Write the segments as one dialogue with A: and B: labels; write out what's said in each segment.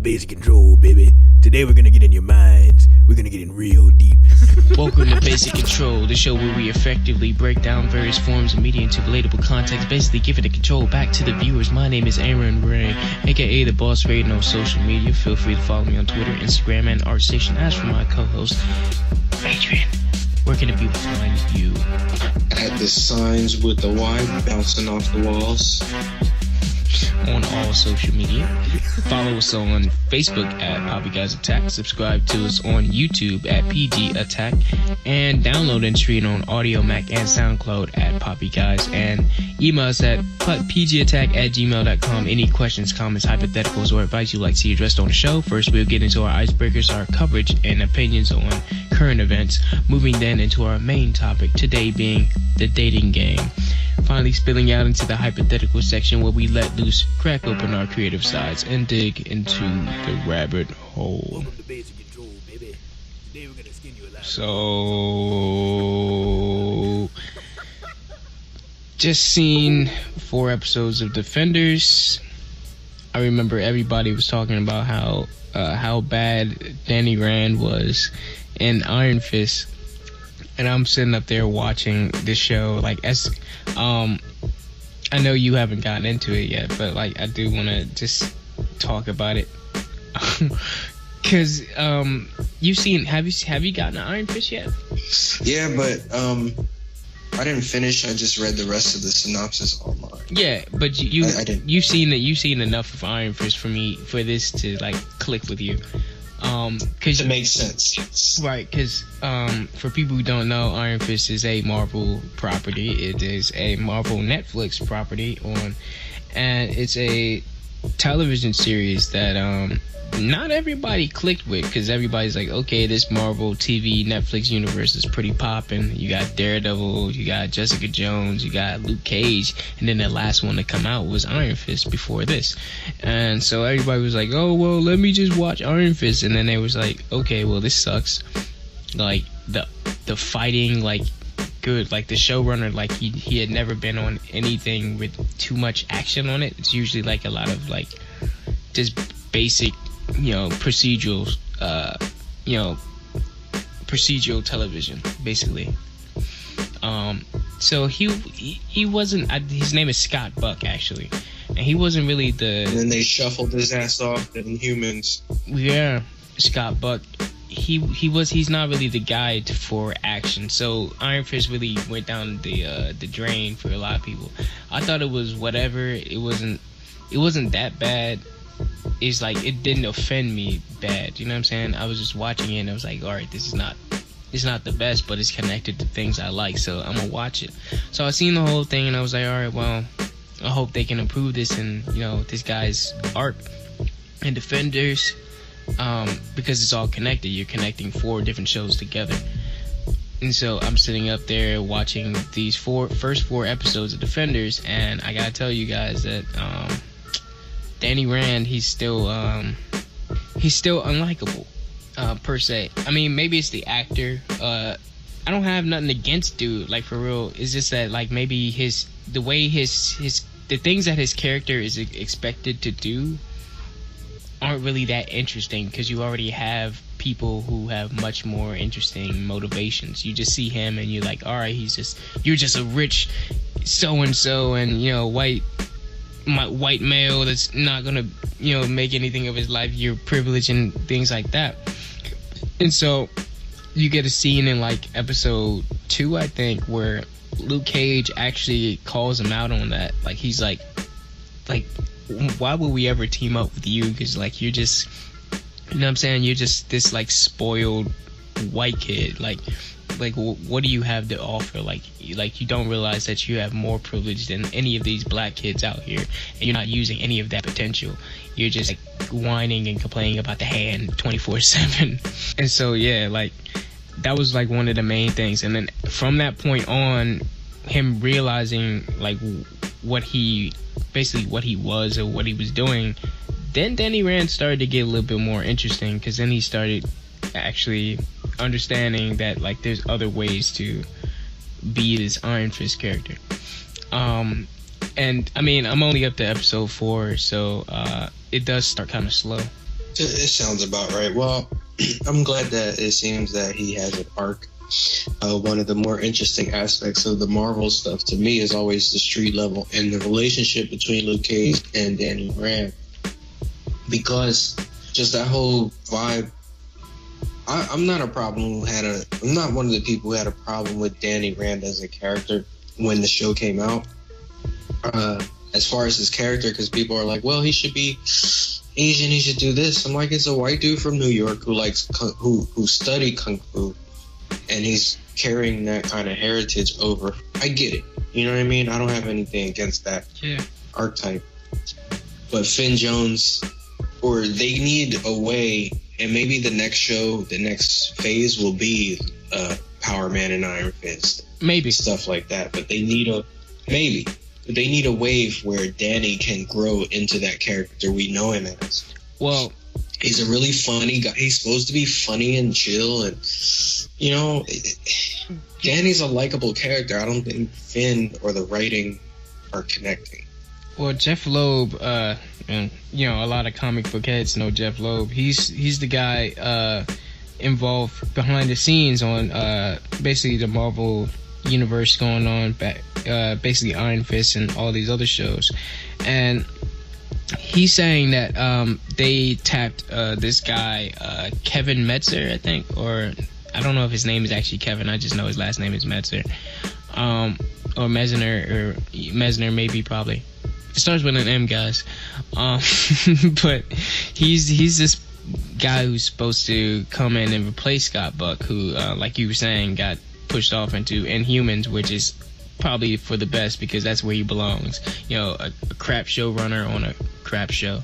A: Basic Control, baby. Today we're gonna get in your minds. We're gonna get in real deep.
B: Welcome to Basic Control, the show where we effectively break down various forms of media into relatable context, basically giving the control back to the viewers. My name is Aaron Ray, aka the Boss Rating on social media. Feel free to follow me on Twitter, Instagram, and ArtStation. As for my co-host, Adrian, where can the people find you?
C: At the signs with the Y bouncing off the walls.
B: On all social media. Follow us on Facebook at PoppyGuysAttack. Subscribe to us on YouTube at PG Attack. And download and stream on Audio Mac and SoundCloud at PoppyGuys. And email us at pgattack@gmail.com. Any questions, comments, hypotheticals, or advice you'd like to see addressed on the show. First, we'll get into our icebreakers, our coverage, and opinions on current events. Moving then into our main topic, today being the dating game. Finally spilling out into the hypothetical section where we let loose, crack open our creative sides, and dig into the rabbit hole.
A: Welcome to Basic Control, baby. Today we're gonna skin you alive.
B: So, just seen 4 episodes of Defenders. I remember everybody was talking about how bad Danny Rand was in Iron Fist. And I'm sitting up there watching this show, I know you haven't gotten into it yet, but I do want to just talk about it. Cause have you gotten to Iron Fist yet?
C: Yeah, but I didn't finish. I just read the rest of the synopsis online.
B: Yeah, but I didn't. You've seen enough of Iron Fist for this to click with you. Cause
C: it makes sense. Yes.
B: Right, because for people who don't know, Iron Fist is a Marvel property. It is a Marvel Netflix property and it's a television series that not everybody clicked with, because everybody's like, okay, this Marvel TV Netflix universe is pretty poppin'. You got Daredevil, you got Jessica Jones, you got Luke Cage, and then the last one to come out was Iron Fist before this. And so everybody was like, oh, well, let me just watch Iron Fist. And then they was like, okay, well, this sucks. The fighting, good. The showrunner, he had never been on anything with too much action on it. It's usually a lot of just basic procedural television, basically. So he wasn't. His name is Scott Buck, actually, and he wasn't really the.
C: And then they shuffled his ass off to Inhumans.
B: Yeah, Scott Buck. He's not really the guy for action. So Iron Fist really went down the drain for a lot of people. I thought it was whatever. It wasn't that bad. It's it didn't offend me bad, you know what I'm saying? I was just watching it and I was like, alright, it's not the best, but it's connected to things I like, so I'm gonna watch it. So I seen the whole thing and I was like, alright, well, I hope they can improve this and this guy's art and Defenders, because it's all connected. You're connecting 4 different shows together. And so I'm sitting up there watching these first 4 episodes of Defenders, and I gotta tell you guys that Danny Rand, he's still unlikable, per se. I mean, maybe it's the actor. I don't have nothing against dude, for real. It's just that maybe the things that his character is expected to do aren't really that interesting, because you already have people who have much more interesting motivations. You just see him and you're like, alright, you're just a rich so-and-so and white male that's not gonna make anything of his life. You're privileged and things like that. And so you get a scene in episode 2, I think, where Luke Cage actually calls him out on that. He's like why would we ever team up with you? Because you're just, you know what I'm saying, you're just this spoiled white kid. What do you have to offer? You don't realize that you have more privilege than any of these black kids out here, and you're not using any of that potential. You're just whining and complaining about the hand 24/7. And so yeah, that was one of the main things. And then from that point on, him realizing what he was or what he was doing, then Danny Rand started to get a little bit more interesting, because then he started actually understanding that there's other ways to be this Iron Fist character. And I mean, I'm only up to episode 4, so it does start kind of slow.
C: It sounds about right. Well, I'm glad that it seems that he has an arc. One of the more interesting aspects of the Marvel stuff to me is always the street level and the relationship between Luke Cage and Danny Rand, because just that whole vibe. I'm not I'm not one of the people who had a problem with Danny Rand as a character when the show came out. As far as his character, because people are like, well, he should be Asian, he should do this. I'm like, it's a white dude from New York who likes who studied kung fu, and he's carrying that kind of heritage over. I get it. You know what I mean? I don't have anything against that archetype. But Finn Jones, or they need a way, and maybe the next show, the next phase will be Power Man and Iron Fist.
B: Maybe.
C: Stuff like that. But they need a wave where Danny can grow into that character we know him as.
B: Well,
C: he's a really funny guy. He's supposed to be funny and chill, and Danny's a likable character. I don't think Finn or the writing are connecting.
B: Well, Jeff Loeb, and a lot of comic book heads know Jeff Loeb. He's the guy involved behind the scenes on basically the Marvel universe going on, basically Iron Fist and all these other shows, and he's saying that they tapped this guy Kevin Metzer, I think, or I don't know if his name is actually Kevin. I just know his last name is Metzer, or Mesner, maybe, probably. It starts with an M, guys. But he's this guy who's supposed to come in and replace Scott Buck, who, like you were saying, got pushed off into Inhumans, which is probably for the best because that's where he belongs. A crap showrunner on a crap show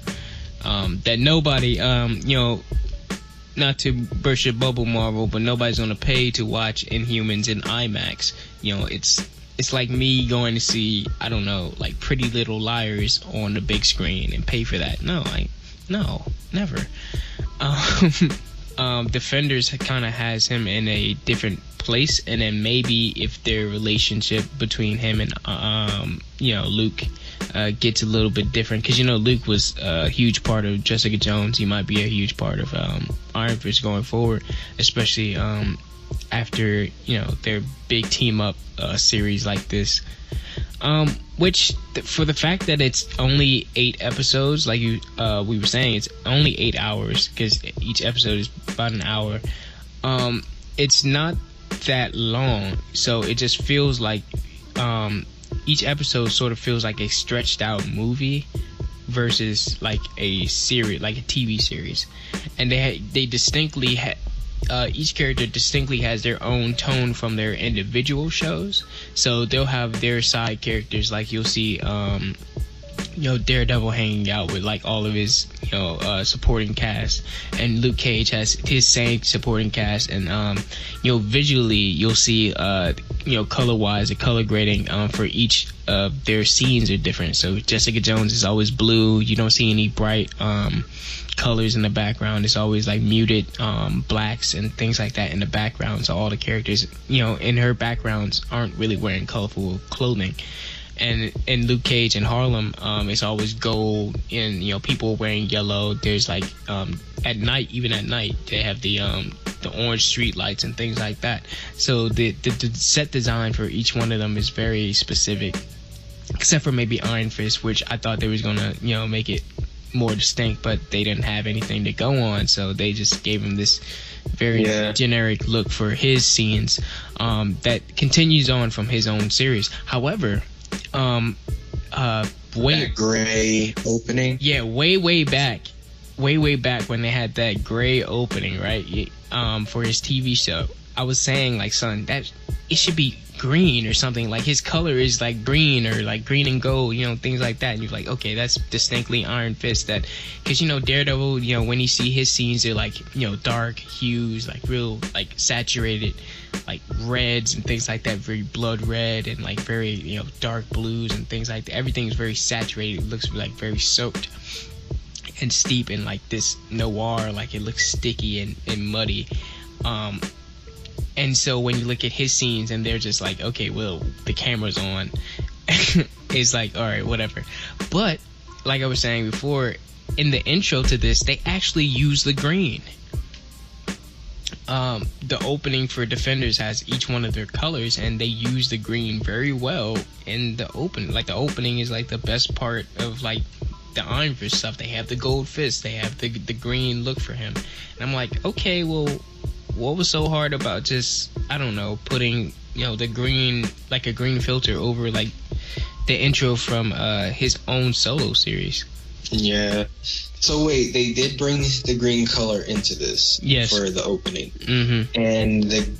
B: that nobody, not to burst your bubble, Marvel, but nobody's gonna pay to watch Inhumans in IMAX. It's like me going to see, I don't know, like Pretty Little Liars on the big screen and pay for that. No, never. Defenders kind of has him in a different place, and then maybe if their relationship between him and Luke gets a little bit different, because Luke was a huge part of Jessica Jones. He might be a huge part of Iron Fist going forward, especially after their big team up series like this, which for the fact that it's only 8 episodes, like we were saying, it's only 8 hours because each episode is about an hour. It's not that long, so it just feels like each episode sort of feels like a stretched out movie versus like a series, like a TV series, and they distinctly each character distinctly has their own tone from their individual shows. So they'll have their side characters, like you'll see Daredevil hanging out with like all of his supporting cast, and Luke Cage has his same supporting cast, and visually you'll see color wise, the color grading for each of their scenes are different. So Jessica Jones is always blue. You don't see any bright colors in the background. It's always like muted blacks and things like that in the background. So all the characters in her backgrounds aren't really wearing colorful clothing. And in Luke Cage and Harlem, it's always gold, and people wearing yellow. There's like at night, they have the orange street lights and things like that. So the set design for each one of them is very specific, except for maybe Iron Fist, which I thought they was gonna make it more distinct, but they didn't have anything to go on, so they just gave him this very generic look for his scenes that continues on from his own series. However, that
C: gray opening,
B: way back when they had that gray opening, right, for his TV show, I was saying, like, son, that it should be green or something. Like, his color is like green, or like green and gold, things like that. And you're like, okay, that's distinctly Iron Fist. That, because Daredevil, when you see his scenes, they're like dark hues, like real like saturated, like reds and things like that, very blood red, and like very dark blues and things like that. Everything is very saturated. It looks like very soaked and steep in like this noir, like it looks sticky and muddy. And so when you look at his scenes and they're just like, okay, well, the camera's on, it's like, all right, whatever. But like I was saying before, in the intro to this, they actually use the green. The opening for Defenders has each one of their colors, and they use the green very well in the opening. Like, the opening is like the best part of like the Iron Fist stuff. They have the gold fist, they have the green look for him, and I'm like, okay, well, what was so hard about just, I don't know, putting, you know, the green, like a green filter over like the intro from his own solo series?
C: Yeah. So wait, they did bring the green color into this,
B: yes,
C: for the opening,
B: and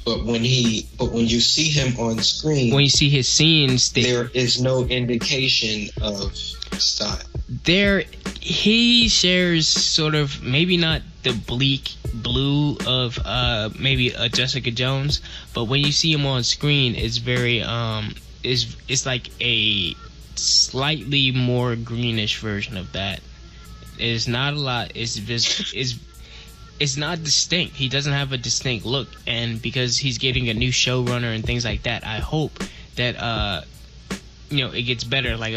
C: but when you see him on screen,
B: when you see his scenes,
C: there is no indication of style.
B: There, he shares sort of, maybe not the bleak blue of maybe a Jessica Jones, but when you see him on screen, it's very it's like a slightly more greenish version of that. It's not a lot. It's not distinct. He doesn't have a distinct look, and because he's getting a new showrunner and things like that, I hope that you know, it gets better. Like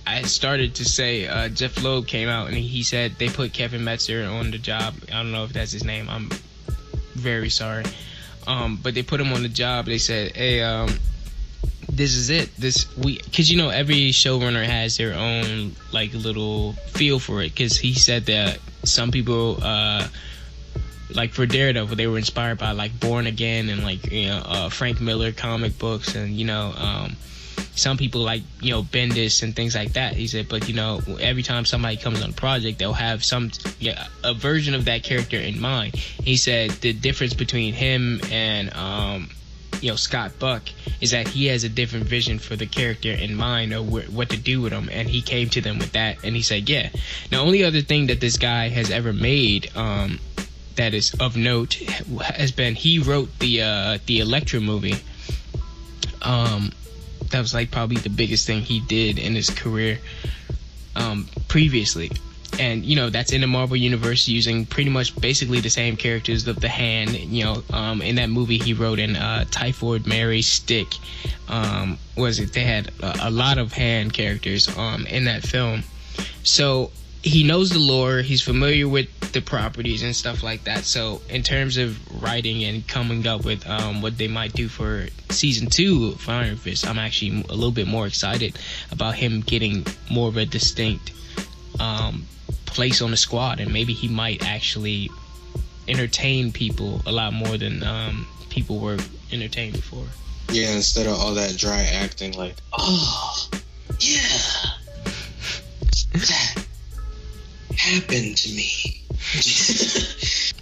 B: I started to say, Jeff Loeb came out and he said they put Kevin Metzer on the job. I don't know if that's his name. I'm very sorry. But they put him on the job. They said, hey, this is it. Because, you know, every showrunner has their own like little feel for it. Because he said that some people, like for Daredevil, they were inspired by like Born Again and like, you know, Frank Miller comic books, and, you know, some people like, you know, Bendis and things like that. He said, but, you know, every time somebody comes on a project, they'll have a version of that character in mind. He said the difference between him and you know, Scott Buck is that he has a different vision for the character in mind, or what to do with him, and he came to them with that. And he said, yeah, the only other thing that this guy has ever made that is of note has been, he wrote the Elektra movie. That was like probably the biggest thing he did in his career previously. And, you know, that's in the Marvel Universe, using pretty much basically the same characters of the Hand. You know, in that movie he wrote in Typhoid Mary, Stick. They had a lot of Hand characters in that film. So he knows the lore, he's familiar with the properties and stuff like that. So in terms of writing and coming up with what they might do for season 2 of Iron Fist, I'm actually a little bit more excited about him getting more of a distinct place on the squad, and maybe he might actually entertain people a lot more than people were entertained before.
C: Yeah, instead of all that dry acting, like, oh, yeah, that happened to me.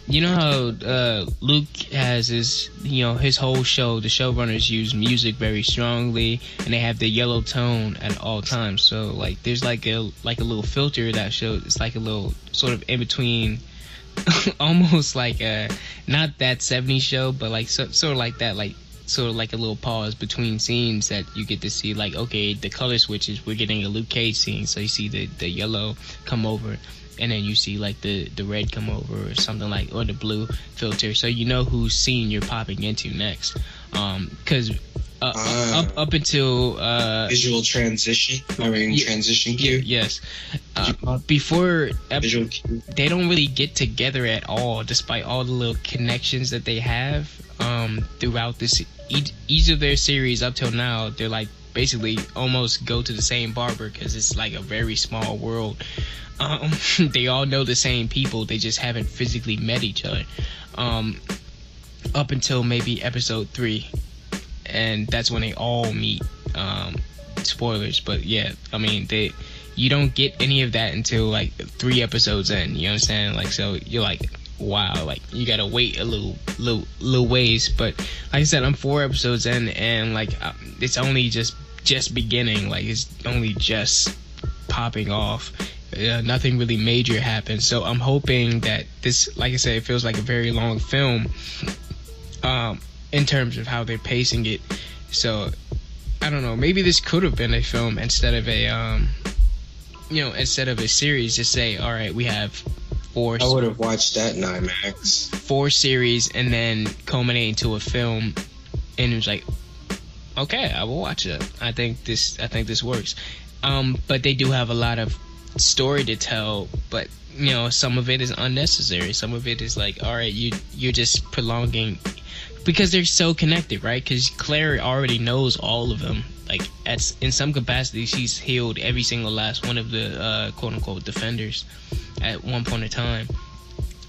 B: You know how Luke has his, you know, his whole show, the showrunners use music very strongly, and they have the yellow tone at all times. So like, there's like a little filter that shows, it's like a little sort of in between, almost like not that 70s show, but like sort of like that, like sort of like a little pause between scenes that you get to see, like, okay, the color switches, we're getting a Luke Cage scene, so you see the yellow come over, and then you see like the red come over, or something like, or the blue filter, so you know whose scene you're popping into next. Because up until
C: visual transition, transition cue.
B: Yes. Before they don't really get together at all, despite all the little connections that they have throughout this each of their series up till now. They're like basically almost go to the same barber, because it's like a very small world. They all know the same people, they just haven't physically met each other up until maybe episode 3, and that's when they all meet. Spoilers, but yeah, I mean, you don't get any of that until like 3 episodes in, you know what I'm saying? Like, so you're like, wow, like you gotta wait a little ways. But like I said, I'm 4 episodes in, and like it's only just beginning, like it's only just popping off. Nothing really major happened, so I'm hoping that this, like I said, it feels like a very long film in terms of how they're pacing it. So I don't know, maybe this could have been a film instead of a instead of a series. Just say, all right, we have 4.
C: I would have watched that in IMAX. 4
B: series, and then culminate into a film, and it was like, okay, I will watch it. I think this works. But they do have a lot of story to tell, but some of it is unnecessary. Some of it is like, all right, you're just prolonging, because they're so connected, right? Because Claire already knows all of them. Like, in some capacity, she's healed every single last one of the quote unquote defenders at one point in time.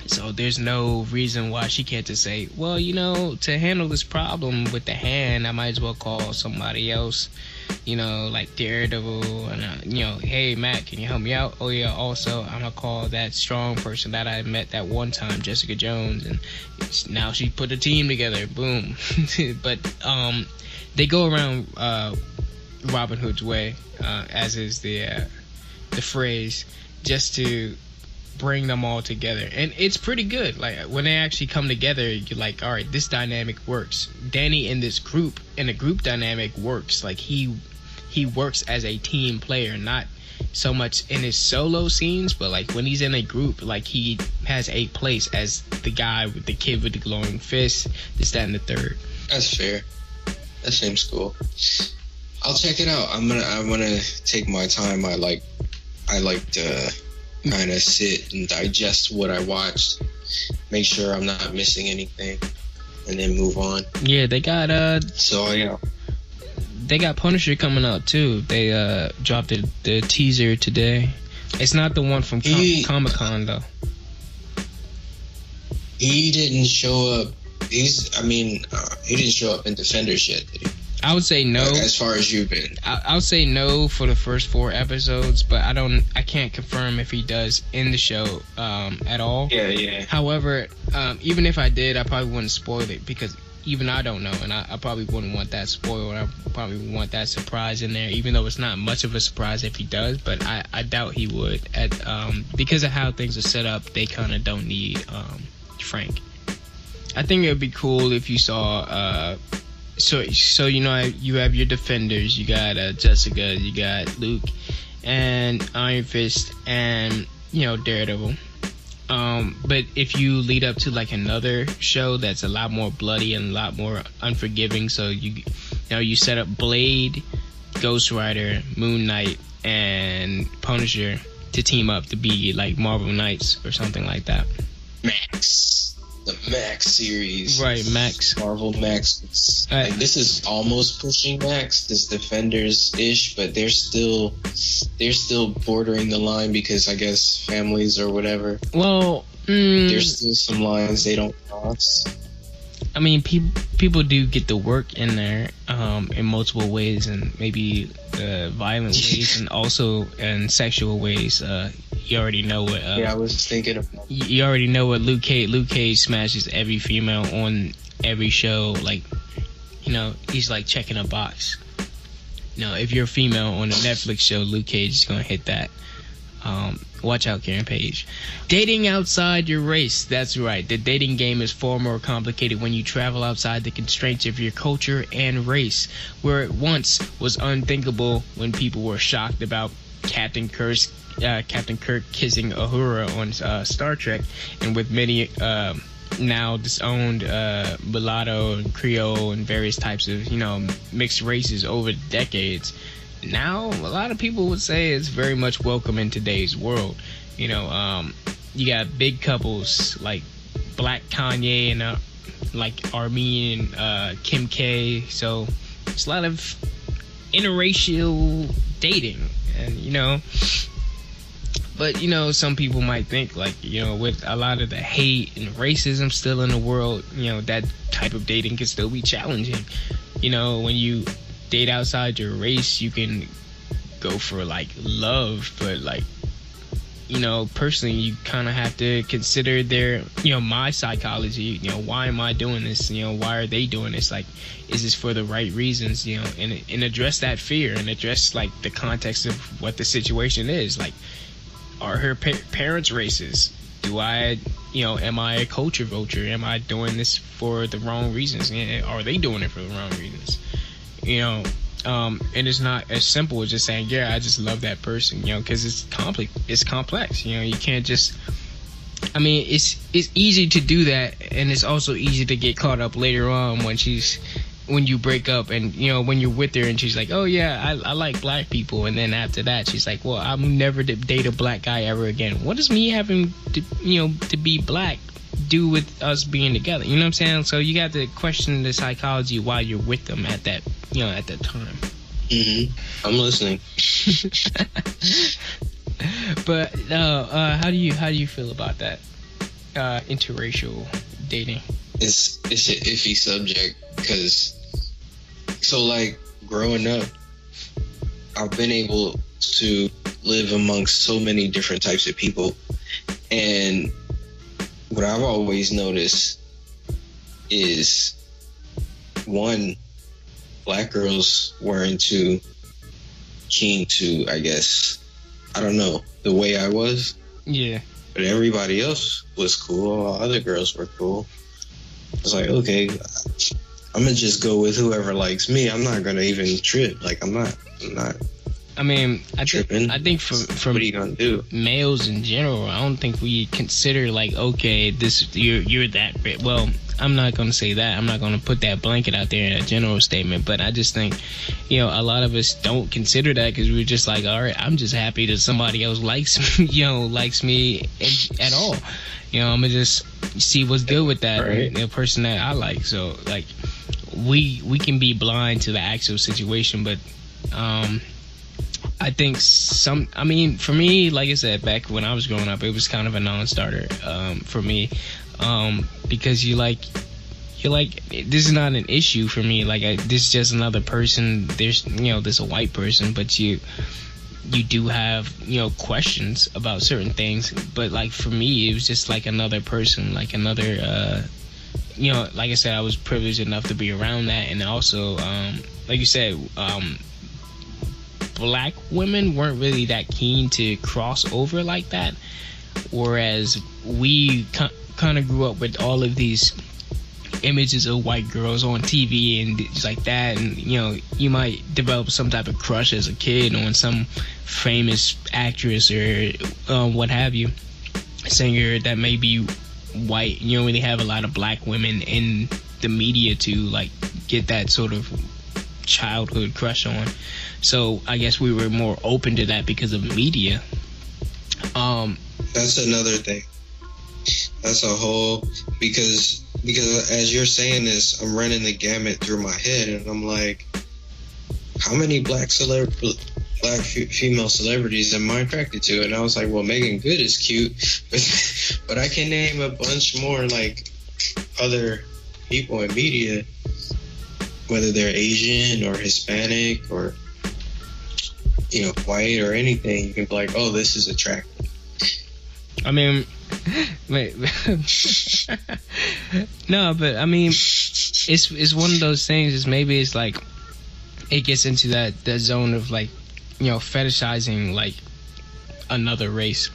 B: So there's no reason why she can't just say, well, to handle this problem with the hand, I might as well call somebody else, like Daredevil, and hey Matt, can you help me out? Oh yeah, also I'm gonna call that strong person that I met that one time, Jessica Jones, and now she put a team together, boom. But they go around Robin Hood's way, as is the phrase, just to bring them all together, and it's pretty good. Like, when they actually come together, you're like, all right, this dynamic works. Danny in this group, and the group dynamic works. Like, he works as a team player, not so much in his solo scenes, but like when he's in a group, like he has a place as the guy with the kid with the glowing fist, this, that, and the third.
C: That's fair. That seems cool. I'll check it out. I'm gonna take my time. I like to kind of sit and digest what I watched, make sure I'm not missing anything, and then move on.
B: Yeah, they got they got Punisher coming out too. They dropped the teaser today. It's not the one from Comic-Con though.
C: He didn't show up. He didn't show up in Defenders yet, did he?
B: I would say no.
C: As far as you've been,
B: I would say no for the first 4 episodes, but I can't confirm if he does in the show at all.
C: Yeah.
B: However, even if I did, I probably wouldn't spoil it, because even I don't know, and I probably wouldn't want that spoiled. I probably want that surprise in there, even though it's not much of a surprise if he does, but I doubt he would. Because of how things are set up, they kind of don't need Frank. I think it would be cool if you saw. So you have your defenders. You got Jessica. You got Luke, and Iron Fist, and Daredevil. But if you lead up to like another show that's a lot more bloody and a lot more unforgiving, so you set up Blade, Ghost Rider, Moon Knight, and Punisher to team up to be like Marvel Knights or something like that.
C: The Max series,
B: right? Max,
C: Marvel Max. Like, this is almost pushing Max, this Defenders ish, but they're still bordering the line, because I guess families or whatever.
B: Well,
C: there's still some lines they don't cross.
B: I mean, people do get the work in there in multiple ways, and maybe violent ways, and also in sexual ways. You already know what.
C: I was thinking of.
B: You already know what Luke Cage. Luke Cage smashes every female on every show. Like, he's like checking a box. If you're a female on a Netflix show, Luke Cage is gonna hit that. Watch out, Karen Page. Dating outside your race. That's right. The dating game is far more complicated when you travel outside the constraints of your culture and race. Where it once was unthinkable when people were shocked about Captain Kirk kissing Uhura on Star Trek, and with many now disowned mulatto and Creole and various types of mixed races over decades. Now a lot of people would say it's very much welcome in today's world. You got big couples like Black Kanye and like Armenian Kim K. So it's a lot of interracial dating, and but some people might think, like, with a lot of the hate and racism still in the world, that type of dating can still be challenging. When you date outside your race, you can go for like love, but like, personally, you kind of have to consider their, my psychology. Why am I doing this? Why are they doing this? Like, is this for the right reasons? And address that fear, and address like the context of what the situation is. Like, are her parents racist? Do I, am I a culture vulture? Am I doing this for the wrong reasons? Are they doing it for the wrong reasons? And it's not as simple as just saying, yeah, I just love that person, because it's complex. You can't just, it's easy to do that, and it's also easy to get caught up later on when she's when you break up and when you're with her and she's like, oh yeah, I like black people, and then after that she's like, well, I'm never to date a black guy ever again. What does me having to be black do with us being together? You know what I'm saying? So you got to question the psychology while you're with them at that at that time.
C: I'm listening.
B: But how do you feel about that interracial dating?
C: It's an iffy subject because, so like growing up, I've been able to live amongst so many different types of people, and what I've always noticed is, one, black girls weren't too keen to, I guess, I don't know, the way I was.
B: Yeah.
C: But everybody else was cool. All other girls were cool. I was like, okay, I'm gonna just go with whoever likes me. I'm not gonna even trip. Like, I'm not.
B: I mean, I think for
C: what are you gonna do?
B: Males in general, I don't think we consider like, okay, this you're that. Well, I'm not gonna say that. I'm not gonna put that blanket out there in a general statement. But I just think, a lot of us don't consider that because we're just like, all right, I'm just happy that somebody else likes me, likes me at all. I'm gonna just see what's good with that,
C: right?
B: The person that I like. So like, we can be blind to the actual situation, but I think for me, like I said, back when I was growing up, it was kind of a non-starter for me, because you're like, this is not an issue for me. Like, this is just another person. There's a white person, but you do have questions about certain things. But like for me, it was just like another person, like another. Like I said, I was privileged enough to be around that, and also, like you said, black women weren't really that keen to cross over like that, whereas we kind of grew up with all of these images of white girls on TV and just like that, and you might develop some type of crush as a kid on some famous actress or what have you, singer that may be white. You don't really have a lot of black women in the media to like get that sort of childhood crush on. So I guess we were more open to that because of media.
C: That's another thing. That's a whole, because as you're saying this, I'm running the gamut through my head, and I'm like, how many black female celebrities am I attracted to? And I was like, well, Megan Good is cute, but I can name a bunch more like other people in media, whether they're Asian or Hispanic or white or anything. You can be like, oh, this is attractive.
B: I mean, wait. No, but I mean, it's one of those things. Is maybe it's like it gets into that zone of like fetishizing like another race.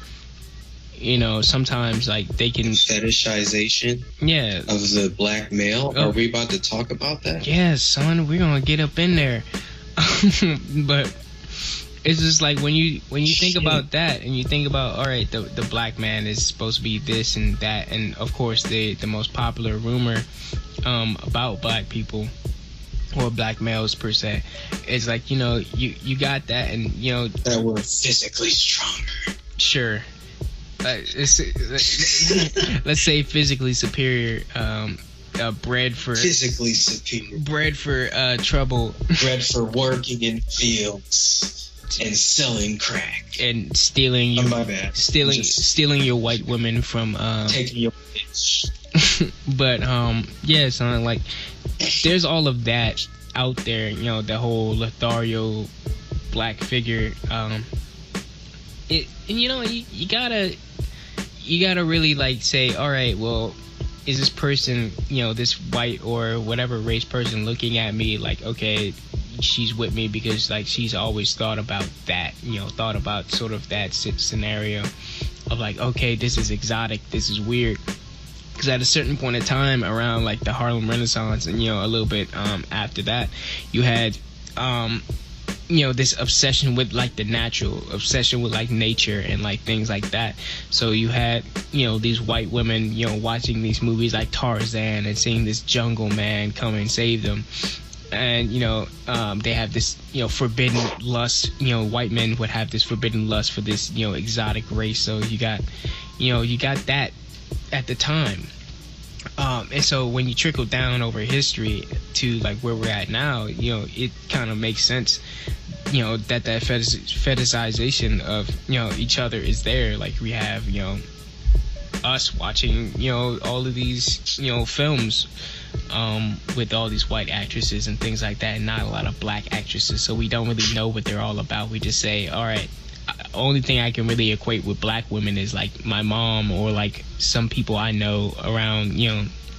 B: Sometimes like they can
C: fetishization.
B: Yeah.
C: Of the black male. Oh. Are we about to talk about that?
B: Yeah, son. We're gonna get up in there. But it's just like when you think about that, and you think about, all right, the black man is supposed to be this and that, and of course the most popular rumor about black people or black males per se, is like you got that, and
C: that we're physically stronger.
B: Sure. Let's say physically superior. Bred for
C: physically superior.
B: Bred for trouble.
C: Bred for working in fields and selling crack
B: and stealing your,
C: my bad.
B: stealing your white women from
C: taking your bitch.
B: But yeah, son, like there's all of that out there. The whole Lothario black figure. You gotta really like say, all right, well, is this person, this white or whatever race person looking at me like, okay, she's with me because like she's always thought about that, thought about sort of that scenario of like, okay, this is exotic, this is weird. Because at a certain point in time around like the Harlem Renaissance and a little bit after that, you had this obsession with like the natural, obsession with like nature and like things like that. So you had these white women watching these movies like Tarzan and seeing this jungle man come and save them, and they have this forbidden lust. White men would have this forbidden lust for this exotic race. So you got that at the time. And so when you trickle down over history to like where we're at now, it kind of makes sense, that fetishization of, each other is there. Like we have, us watching, all of these, films, with all these white actresses and things like that, and not a lot of black actresses. So we don't really know what they're all about. We just say, all right, only thing I can really equate with black women is like my mom or like some people I know around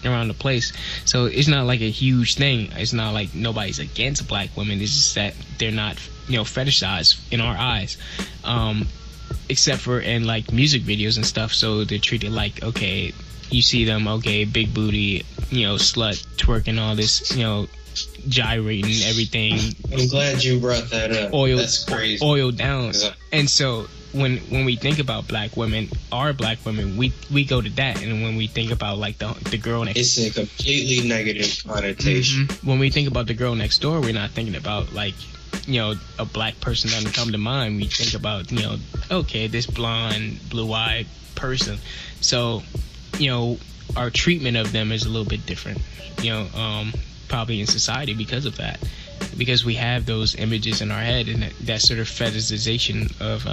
B: around the place. So it's not like a huge thing. It's not like nobody's against black women. It's just that they're not fetishized in our eyes, except for in like music videos and stuff. So they're treated like, okay, you see them, okay, big booty, slut twerking, all this, gyrating everything.
C: I'm glad you brought that up. That's crazy.
B: Oiled down. And so when we think about black women, we go to that. And when we think about like the girl next,
C: it's a completely negative connotation.
B: Mm-hmm. When we think about the girl next door, we're not thinking about like a black person doesn't come to mind. We think about okay, this blonde, blue-eyed person. So our treatment of them is a little bit different. Probably in society because of that, because we have those images in our head, and that sort of fetishization of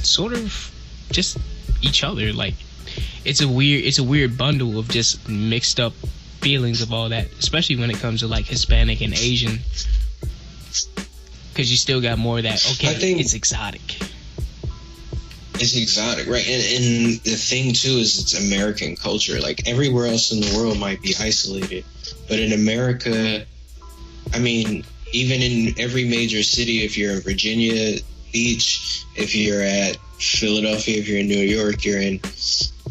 B: sort of just each other. Like it's a weird bundle of just mixed up feelings of all that, especially when it comes to like Hispanic and Asian, because you still got more of that. Okay, I think it's exotic.
C: It's exotic, right? And the thing too is it's American culture. Like everywhere else in the world might be isolated, but in America, I mean, even in every major city, if you're in Virginia Beach, if you're at Philadelphia, if you're in New York, you're in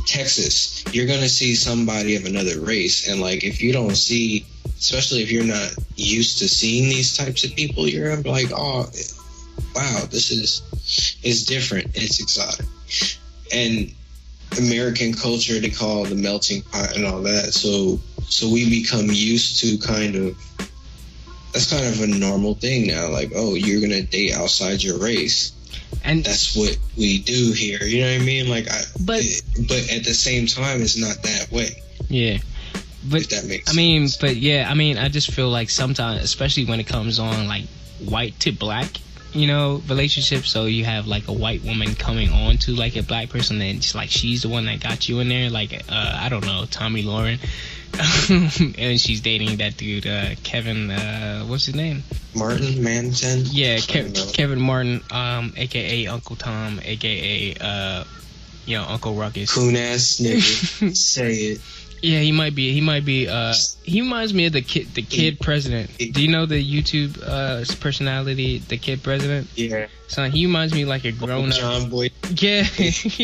C: Texas, you're gonna see somebody of another race. And like if you don't see, especially if you're not used to seeing these types of people, you're like, oh wow, this is different. It's exotic. And American culture, they call the melting pot and all that. So we become used to that's kind of a normal thing now. Like, oh, you're going to date outside your race. And that's what we do here. You know what I mean? Like, but at the same time, it's not that way.
B: Yeah. But
C: if that makes sense.
B: I just feel like sometimes, especially when it comes on like white to black, relationship. So you have like a white woman coming on to like a black person, and it's like she's the one that got you in there. Like I don't know, Tommy Lauren, and she's dating that dude Kevin. What's his name?
C: Martin Manson.
B: Yeah, Kevin Martin, aka Uncle Tom, aka Uncle Ruckus.
C: Coon ass nigga. Say it.
B: Yeah, he might be. He reminds me of the kid president. Do you know the YouTube personality, the kid president?
C: Yeah.
B: Son, he reminds me like a grown up.
C: John Boy.
B: Yeah.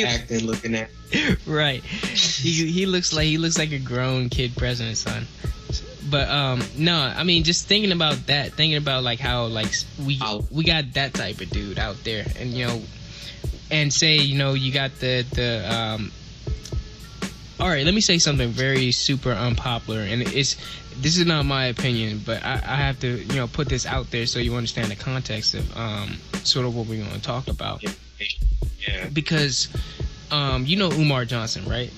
C: Acting, looking at.
B: Right. He looks like a grown kid president, son. But no, I mean, just thinking about that, thinking about like how like we got that type of dude out there, and and say you got the all right, let me say something very super unpopular, and this is not my opinion, but I have to put this out there so you understand the context of sort of what we're going to talk about.
C: Yeah. Because
B: Umar Johnson, right?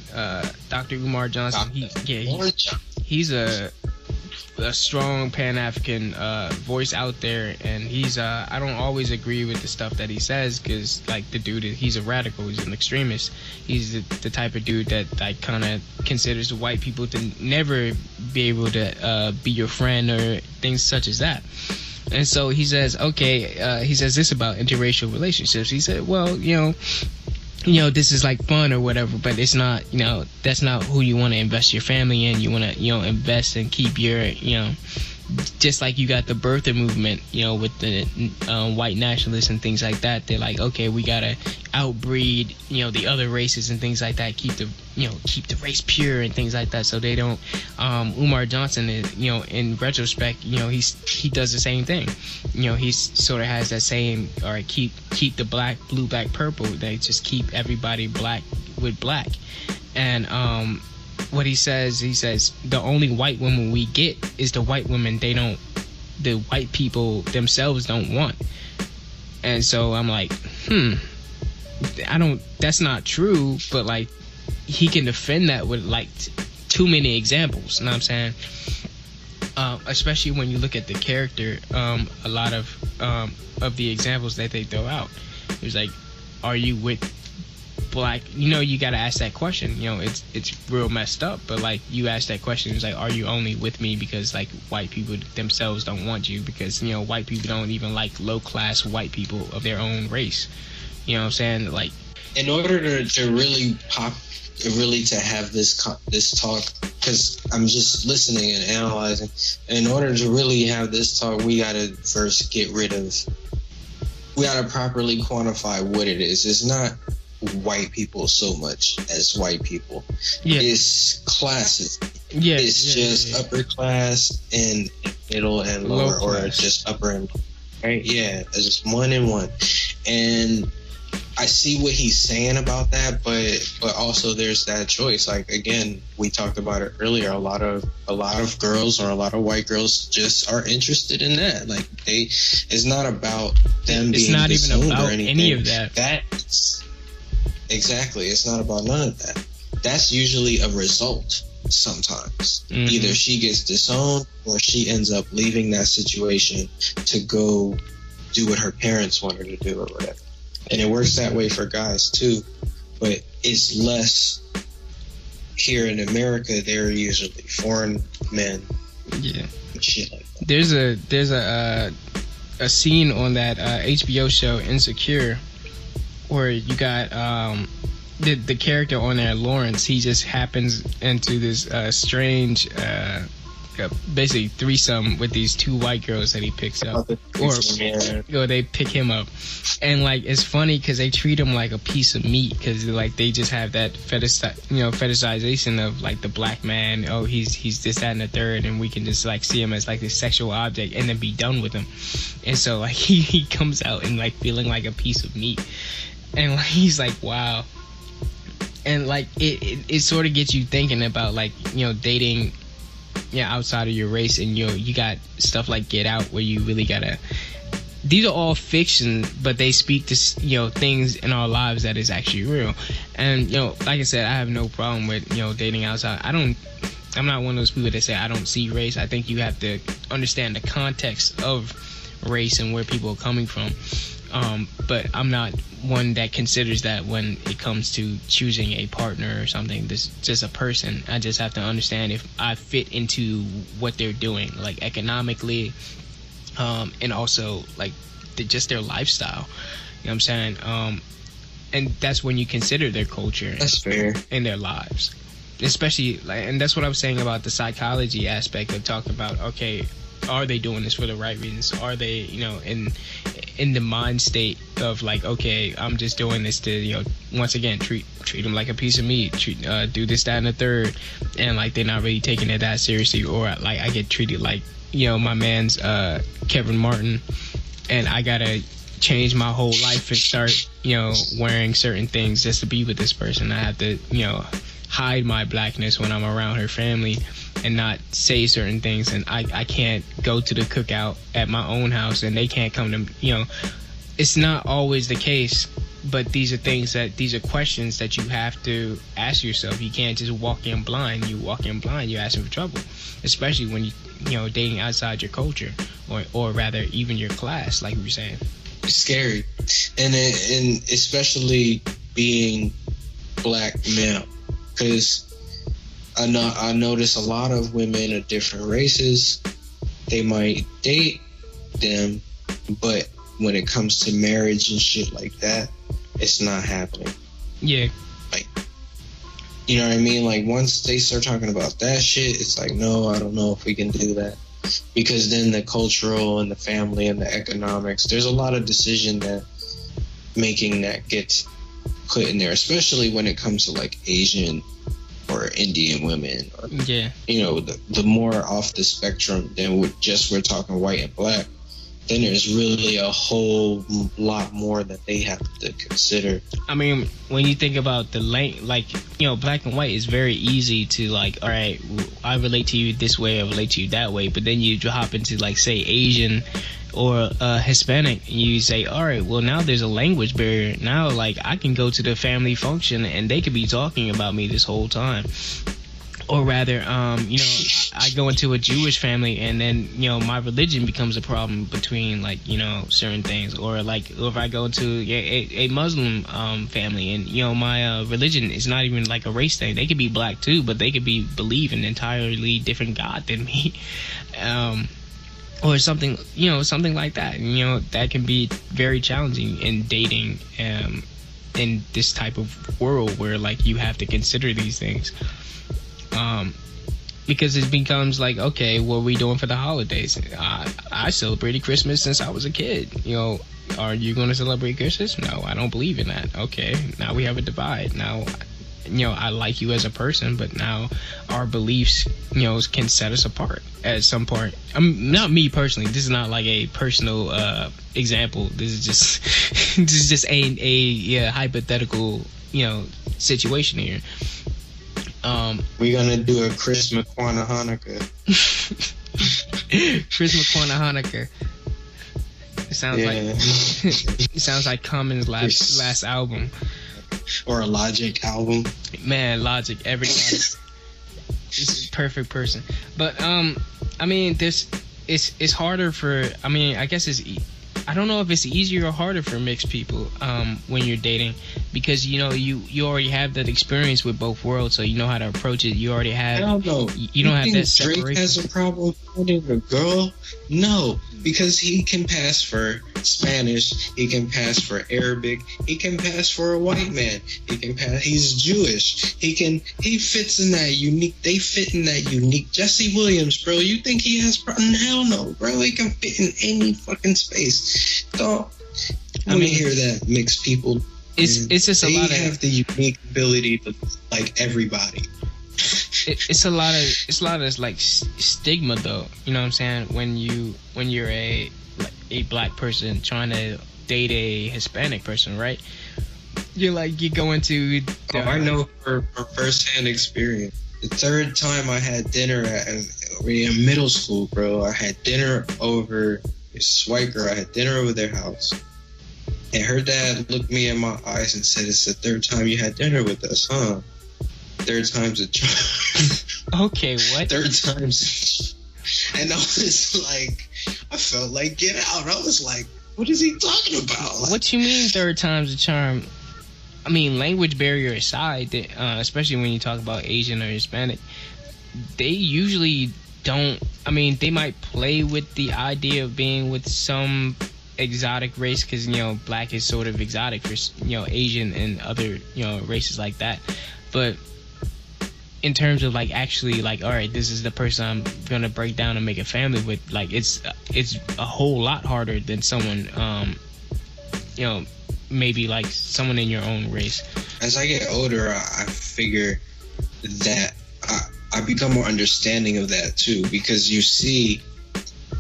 B: Dr. Umar Johnson. He's a strong Pan-African voice out there, and he's I don't always agree with the stuff that he says, because like the dude, he's a radical, he's an extremist. He's the type of dude that like kind of considers white people to never be able to be your friend or things such as that. And so he says, he says this about interracial relationships. He said, well, this is like fun or whatever, but it's not, that's not who you want to invest your family in. You want to, invest and keep your just like you got the birther movement, you know, with the white nationalists and things like that. They're like, okay, we gotta outbreed, you know, the other races and things like that. Keep the race pure and things like that. So they don't. Umar Johnson is, you know, in retrospect, you know, he does the same thing. You know, he sort of has that same, all right, keep the black, blue, black, purple. They just keep everybody black with black, and what he says the only white women we get is the white women the white people themselves don't want. And so I'm like, that's not true, but like he can defend that with like too many examples, you know what I'm saying? Especially when you look at the character, a lot of the examples that they throw out, it was like, are you with black? You know, you gotta ask that question. You know, it's real messed up, but like you ask that question, it's like, are you only with me because like white people themselves don't want you? Because, you know, white people don't even like low class white people of their own race. You know what I'm saying? Like,
C: in order to really to have this talk, because I'm just listening and analyzing, in order to really have this talk, we gotta first we gotta properly quantify what it is. It's not white people so much as white people. Yeah. It's classes. Yeah. It's just upper class and middle and lower, or just upper and right? Yeah. It's just one and one. And I see what he's saying about that, but also there's that choice. Like, again, we talked about it earlier. A lot of girls, or a lot of white girls, just are interested in that. Like, it's not about them being disowned. It's not even about any of that. Exactly. It's not about none of that. That's usually a result sometimes. Mm-hmm. Either she gets disowned or she ends up leaving that situation to go do what her parents want her to do or whatever. And it works that way for guys too. But it's less here in America. They're usually foreign men. Yeah. And shit like that.
B: There's a scene on that HBO show Insecure, where you got the character on there, Lawrence. He just happens into this strange, basically threesome with these two white girls that he picks up, or they pick him up, and like it's funny because they treat him like a piece of meat, because like they just have that fetishization of like the black man. Oh, he's this, that, and the third, and we can just like see him as like this sexual object and then be done with him. And so like he comes out and like feeling like a piece of meat. And like, he's like, wow. And like it sort of gets you thinking about like, you know, dating, yeah, outside of your race. And you got stuff like Get Out, where you really gotta, these are all fiction, but they speak to, you know, things in our lives that is actually real. And, you know, like I said, I have no problem with, you know, dating outside. I'm not one of those people that say I don't see race. I think you have to understand the context of race and where people are coming from. But I'm not one that considers that when it comes to choosing a partner or something. This just a person. I just have to understand if I fit into what they're doing, like economically, and also like just their lifestyle. You know what I'm saying? And that's when you consider their culture.
C: That's fair.
B: And their lives, especially like, and that's what I was saying about the psychology aspect of talking about. Okay, are they doing this for the right reasons? Are they, you know, in the mind state of like, okay, I'm just doing this to, you know, once again treat them like a piece of meat, do this, that, and the third, and like they're not really taking it that seriously, or like I get treated like, you know, my man's Kevin Martin, and I gotta change my whole life and start, you know, wearing certain things just to be with this person. I have to, you know, hide my blackness when I'm around her family and not say certain things, and I can't go to the cookout at my own house and they can't come to, you know, it's not always the case, but these are questions that you have to ask yourself. You can't just walk in blind. You walk in blind, you're asking for trouble, especially when you know, dating outside your culture, or rather even your class, like we were saying.
C: It's scary, and especially being black male, because I notice a lot of women of different races, they might date them, but when it comes to marriage and shit like that, it's not happening.
B: Yeah.
C: Like, you know what I mean? Like, once they start talking about that shit, it's like, no, I don't know if we can do that. because then the cultural and the family and the economics, there's a lot of decision that making that gets put in there, especially when it comes to like Asian or Indian women, or the more off the spectrum than we're talking white and black. Then there's really a whole lot more that they have to consider.
B: I mean, when you think about the black and white is very easy to like, all right, I relate to you this way, I relate to you that way. But then you hop into like, say, Asian or Hispanic, and you say, all right, well, now there's a language barrier. Now, like, I can go to the family function and they could be talking about me this whole time. Or rather, I go into a Jewish family, and then, my religion becomes a problem between, like, certain things. Or, like, if I go to a Muslim family, and, my religion is not even, like, a race thing. They could be black, too, but they could believe in an entirely different God than me. Or something, something like that. That can be very challenging in dating in this type of world where, like, you have to consider these things. Because it becomes like, okay, what are we doing for the holidays? I celebrated Christmas since I was a kid. Are you going to celebrate Christmas? No, I don't believe in that. Okay, now we have a divide. Now, I like you as a person, but now our beliefs, can set us apart at some point. Not me personally. This is not like a personal example. This is just a hypothetical, situation here.
C: We're gonna do a Chris McQuana Hanukkah.
B: Chris McQuana Hanukkah. It sounds like Common's last album.
C: Or a Logic album.
B: Man, Logic, everybody. He's a perfect person. But I mean, it's harder for. I mean, I guess I don't know if it's easier or harder for mixed people when you're dating, because you already have that experience with both worlds, so you know how to approach it. You already have.
C: I don't know.
B: You don't have that separation.
C: Drake has a problem finding a girl? No, because he can pass for Spanish, he can pass for Arabic, he can pass for a white man, he can pass. He's Jewish. He fits in that unique. They fit in that unique. Jesse Williams, bro. You think he has problem? Hell no, bro. He can fit in any fucking space. So I mean, hear that mixed people.
B: It's just a lot of.
C: They have the unique ability to like everybody.
B: It's a lot of like stigma, though. You know what I'm saying? When you're a black person trying to date a Hispanic person, right? You go into.
C: I know for firsthand experience. The third time I had dinner in middle school, bro, I had dinner over this white girl. I had dinner over their house. And her dad looked me in my eyes and said, "It's the third time you had dinner with us, huh? Third time's a charm."
B: Okay, what?
C: Third time's. And I was like, I felt like get out. I was like, what is he talking about? Like,
B: what you mean third time's a charm? I mean, language barrier aside, especially when you talk about Asian or Hispanic, they usually don't. I mean, they might play with the idea of being with some exotic race, because black is sort of exotic for Asian and other races like that. But in terms of like actually like, all right, this is the person I'm gonna break down and make a family with, like it's a whole lot harder than someone maybe like someone in your own race.
C: As I get older, I figure that I become more understanding of that too, because you see,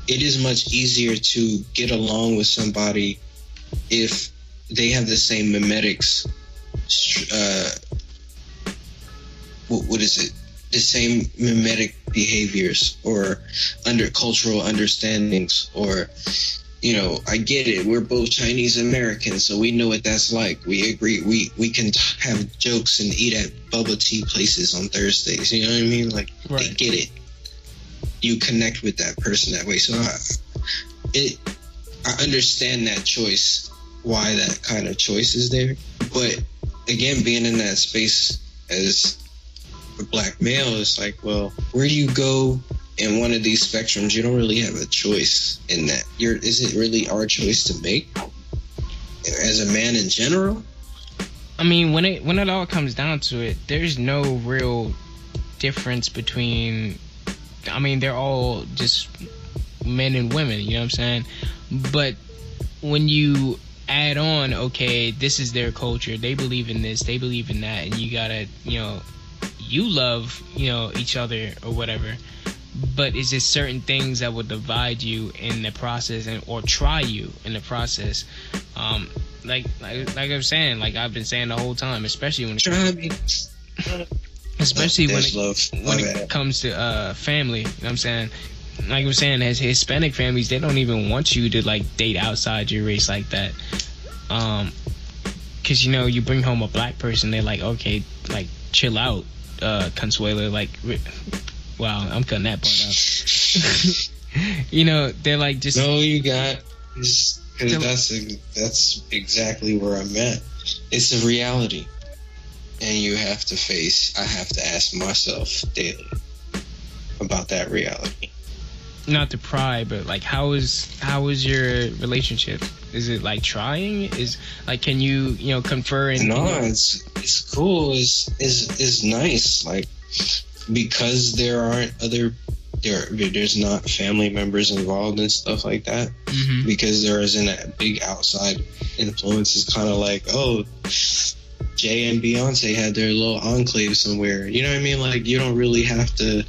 C: it is much easier to get along with somebody if they have the same mimetics. What is it? The same mimetic behaviors or cultural understandings, or I get it. We're both Chinese Americans, so we know what that's like. We agree. We can have jokes and eat at bubble tea places on Thursdays. You know what I mean? Like, right. They get it. You connect with that person that way. So I understand that choice, why that kind of choice is there. But again, being in that space as a black male, it's like, well, where do you go in one of these spectrums? You don't really have a choice in that. Is it really our choice to make as a man in general?
B: I mean, when it all comes down to it, there's no real difference between I mean, they're all just men and women, you know what I'm saying? But when you add on, okay, this is their culture, they believe in this, they believe in that, and you gotta, you love, each other or whatever, but it's just certain things that will divide you in the process, or try you in the process. Like I'm saying, like I've been saying the whole time, especially when it comes to family, you know what I'm saying? Like I'm saying, as Hispanic families, they don't even want you to like date outside your race like that. Cause you bring home a black person, they're like, okay, like chill out, Consuela, like, wow, I'm cutting that part out. They're like, just
C: no, you got, because that's exactly where I'm at. It's a reality, and I have to ask myself daily about that reality.
B: Not to pry, but like, how is your relationship? Is it like trying? Is like, can you confer?
C: No, it's cool. It's nice. Like, because there aren't there's not family members involved and stuff like that.
B: Mm-hmm.
C: Because there isn't a big outside influence. It's kind of like, oh, Jay and Beyonce had their little enclave somewhere. You know what I mean? Like, you don't really have to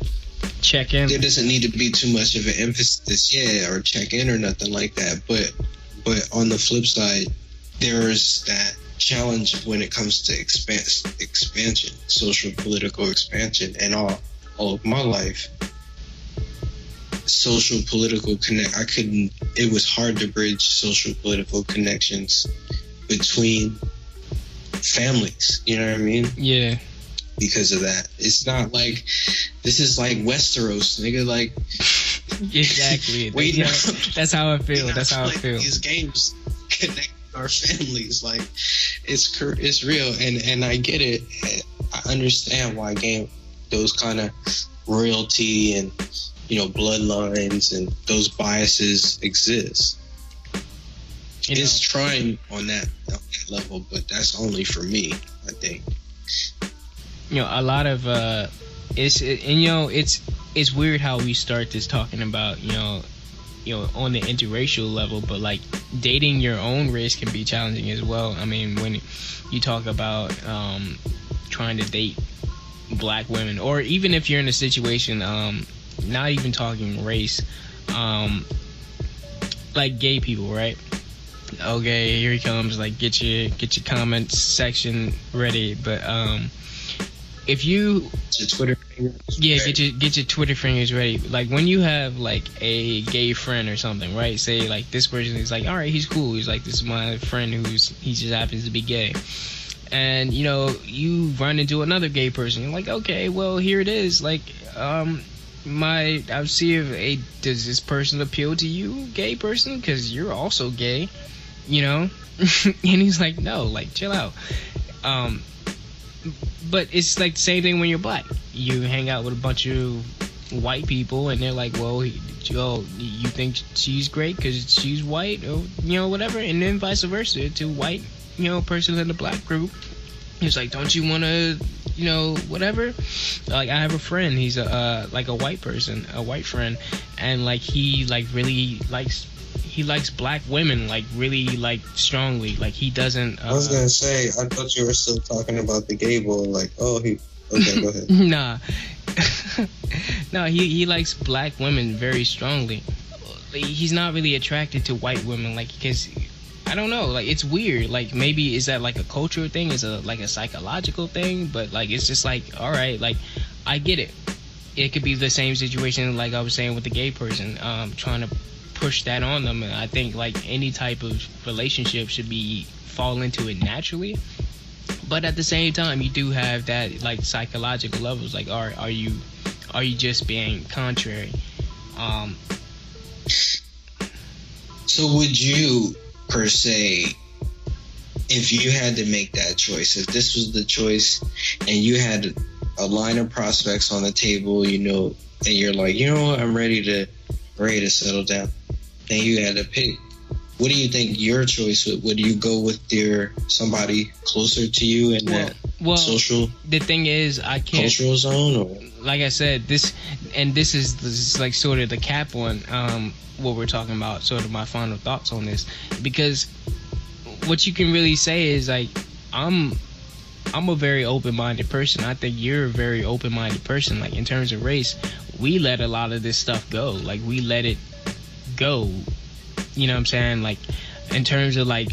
B: check in.
C: There doesn't need to be too much of an emphasis, or check in or nothing like that. But on the flip side, there's that challenge when it comes to expansion, social political expansion, and all of my life. Social political it was hard to bridge social political connections between families. You know what I mean?
B: Yeah.
C: Because of that, it's not like this is like Westeros, nigga. Like,
B: exactly. That's how I feel. That's how I feel.
C: These games connect our families. Like, it's real, and I get it. I understand why those kind of royalty and bloodlines and those biases exist. It's trying on that level, but that's only for me, I think.
B: A lot of it's weird how we start this talking about on the interracial level, but like dating your own race can be challenging as well. I mean, when you talk about trying to date black women, or even if you're in a situation, not even talking race, like gay people, right? Okay, here he comes. Like, get your comments section ready, but if you
C: your Twitter fingers
B: get your Twitter fingers ready. Like, when you have like a gay friend or something, right? Say like this person is like, all right, he's cool. He's like, this is my friend he just happens to be gay. And you run into another gay person. You're like, okay, well, here it is. Like, I'll see if does this person appeal to you, gay person, because you're also gay, And he's like, no, like, chill out. But it's like the same thing when you're black. You hang out with a bunch of white people, and they're like, well, you think she's great because she's white, or whatever, and then vice versa to white person in the black group. He's like, don't you want to whatever? Like, I have a friend, he's like a white person, a white friend, and like he like really likes black women, like really like strongly. Like, he doesn't
C: I was gonna say, I thought you were still talking about the gay boy. Like, okay, go ahead.
B: Nah. No, he likes black women very strongly. He's not really attracted to white women, like, because I don't know, like, it's weird. Like, maybe is that like a cultural thing? Is it like a psychological thing? But like, it's just like, all right, like, I get it. It could be the same situation like I was saying with the gay person, trying to push that on them. And I think like any type of relationship should fall into it naturally. But at the same time, you do have that like psychological levels. Like, are you just being contrary?
C: So would you, per se, if you had to make that choice, if this was the choice and you had a line of prospects on the table, and you're like, what, I'm ready to settle down, and you had to pick, what do you think your choice would you go with somebody closer to you in that social
B: the thing is, I can't
C: cultural zone, or
B: like I said, this is like sort of the cap on what we're talking about, sort of my final thoughts on this, because what you can really say is like I'm a very open-minded person. I think you're a very open-minded person. Like in terms of race, we let a lot of this stuff go. Like we let it go. You know what I'm saying? Like in terms of like,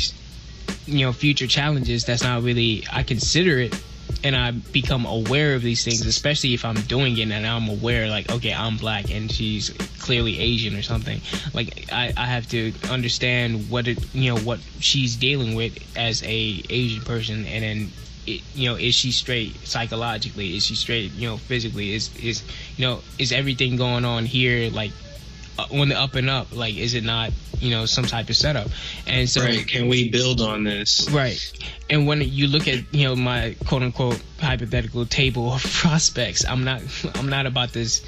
B: you know, future challenges, that's not really, I consider it, and I become aware of these things, especially if I'm doing it and I'm aware, like, okay, I'm black and she's clearly Asian or something. Like I have to understand what she's dealing with as a Asian person, and then is she straight psychologically? Is she straight, physically? Is everything going on here like on the up and up? Like, is it not, some type of setup? And so,
C: right, can we build on this?
B: Right. And when you look at, my quote unquote hypothetical table of prospects, I'm not about this,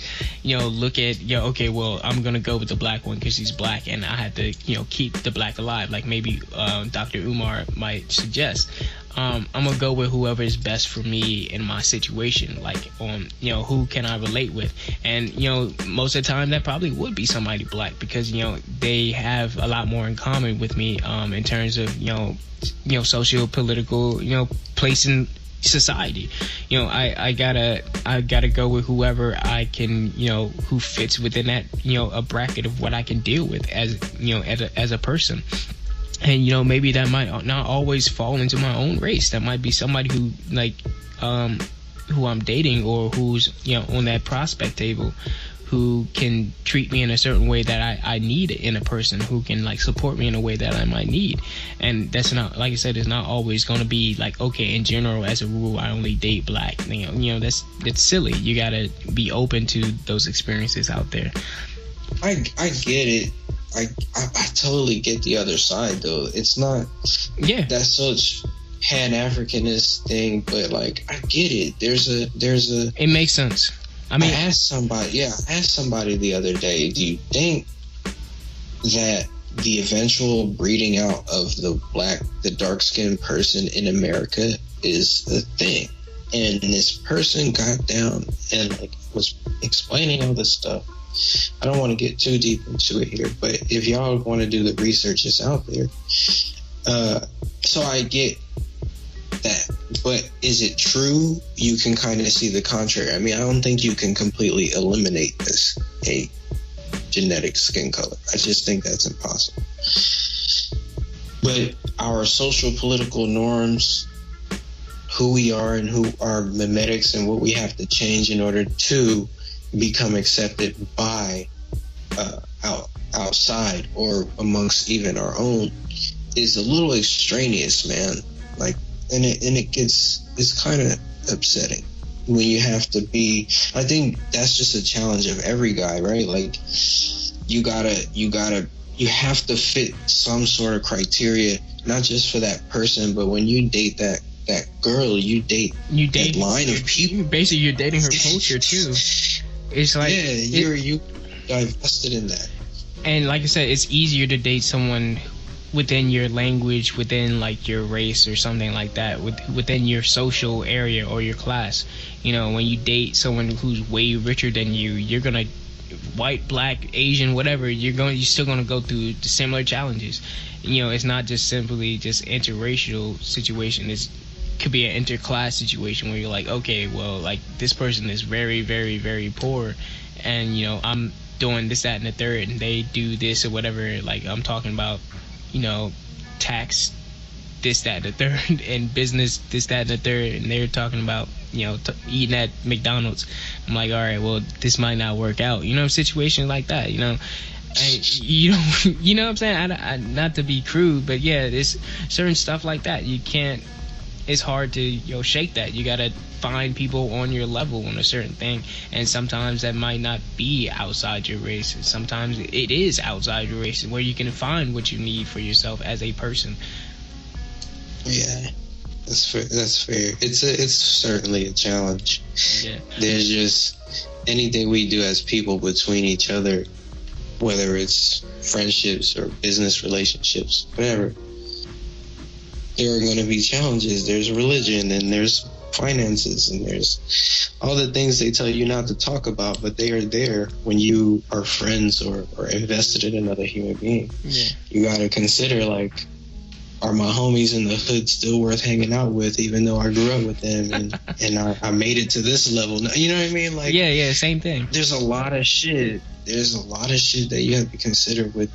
B: look at, okay, well, I'm going to go with the black one because he's black and I have to, keep the black alive. Like maybe Dr. Umar might suggest. I'm gonna go with whoever is best for me in my situation, like who can I relate with. And most of the time that probably would be somebody black, because they have a lot more in common with me in terms of socio political place in society. I gotta go with whoever I can, who fits within that, a bracket of what I can deal with as a person. And maybe that might not always fall into my own race. That might be somebody who who I'm dating, or who's on that prospect table, who can treat me in a certain way that I need in a person, who can like support me in a way that I might need. And that's not, like I said, it's not always going to be like, okay, in general, as a rule, I only date black. That's silly. You gotta be open to those experiences out there.
C: I get it. I totally get the other side though. It's not that such Pan-Africanist thing, but like I get it. There's a
B: it makes sense. I mean,
C: I asked somebody the other day, do you think that the eventual breeding out of the dark-skinned person in America is a thing? And this person got down and like was explaining all this stuff. I don't want to get too deep into it here, but if y'all want to do the research, it's out there. So I get that, but is it true? You can kind of see the contrary. I mean, I don't think you can completely eliminate a genetic skin color. I just think that's impossible. But our social political norms, who we are and who are mimetics, and what we have to change in order to become accepted by outside or amongst even our own, is a little extraneous, man. Like, and it's kind of upsetting when you have to be. I think that's just a challenge of every guy, right? Like, you have to fit some sort of criteria, not just for that person, but when you date that girl, you date that line of people.
B: Basically, you're dating her culture too. It's like,
C: you divested in that.
B: And like I said, it's easier to date someone within your language, within like your race or something like that, within your social area or your class. When you date someone who's way richer than you, you're gonna, white, black, Asian, whatever, you're still gonna go through the similar challenges. It's not just simply just interracial situation. It could be an interclass situation where you're like, okay, well, like this person is very, very, very poor, and I'm doing this, that, and the third, and they do this or whatever. Like, I'm talking about, tax, this, that, and the third, and business, this, that, and the third, and they're talking about, eating at McDonald's. I'm like, all right, well, this might not work out. Situations like that, And you know what I'm saying? I not to be crude, but yeah, there's certain stuff like that. You can't. It's hard to shake that. You gotta find people on your level on a certain thing, and sometimes that might not be outside your race. Sometimes it is outside your race, where you can find what you need for yourself as a person.
C: Yeah, that's fair. It's certainly a challenge.
B: Yeah.
C: There's just anything we do as people between each other whether it's friendships or business relationships, whatever. There are going to be challenges. There's religion, and there's finances, and there's all the things they tell you not to talk about, but they are there when you are friends or invested in another human being.
B: Yeah.
C: You got to consider, like, are my homies in the hood still worth hanging out with, even though I grew up with them and I made it to this level? You know what I mean? Like,
B: yeah, same thing.
C: There's a lot of shit. There's a lot of shit that you have to consider with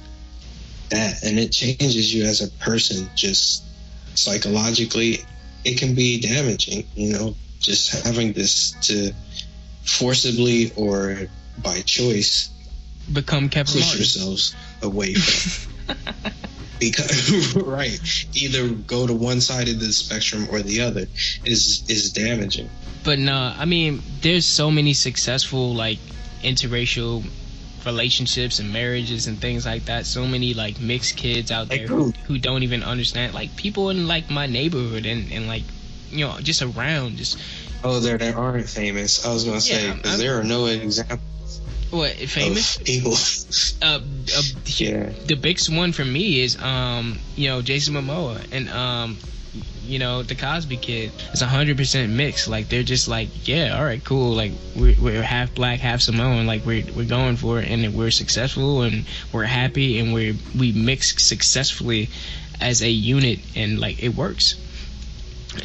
C: that, and it changes you as a person. Just psychologically, it can be damaging. You know, just having this to forcibly or by choice
B: become Kevin
C: push
B: Martin.
C: yourselves away from. Because right, either go to one side of the spectrum or the other is damaging.
B: But no, I mean, there's so many successful like interracial relationships and marriages and things like that. So many like mixed kids out there who don't even understand. Like people in like my neighborhood and like, you know, just around just.
C: Oh, there aren't famous. I was gonna say because there are no examples.
B: What, famous
C: people?
B: Yeah. The biggest one for me is you know, Jason Momoa and you know, the Cosby Kid. It's 100% mixed. Like they're just like, yeah, all right, cool. Like we're half black, half Samoan. Like we're going for it, and we're successful, and we're happy, and we mix successfully as a unit, and like it works.